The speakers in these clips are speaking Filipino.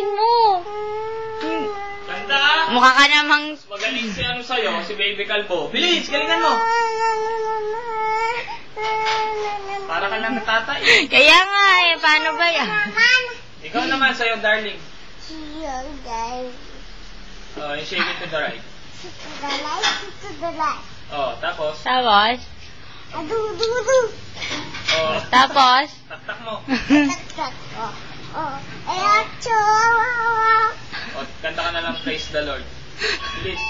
galing mo. Ganda! Mukha ka namang... Magaling si ano sa'yo, si Baby Calvo. Bilis, galingan mo! Para ka lang natatay. Kaya nga eh, paano ba yan? Ikaw naman sa'yo, darling. Oh, yung shake it to the right. Oh, tapos? Tapos? Oh, Tapos? taktak mo. Oh, kanta ka na lang, praise the Lord. Bilis.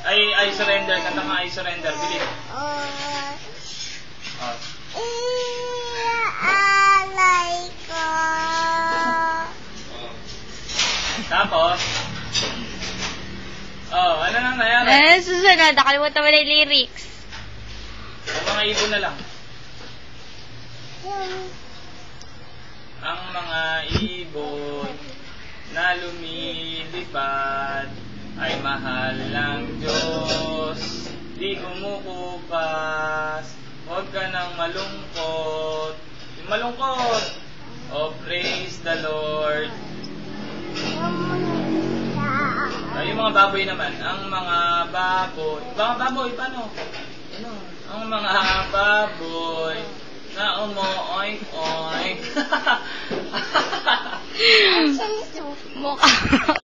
I surrender. Kanta nga, I surrender. Bilis. Oh. Tapos? Oh, ano nang nangyari? Susunod. Nakalimutan mo na yung lyrics. Ang mga ibon na lang. Ang mga ibon na lumilipad ay mahal ng Diyos. Di kumukupas. Huwag ka nang malungkot. Yung malungkot. Oh, praise the Lord. Yung mga baboy naman. Ang mga baboy. Mga baboy, paano? Ano? Ang mga baboy na umo-oink-oink. Mukha.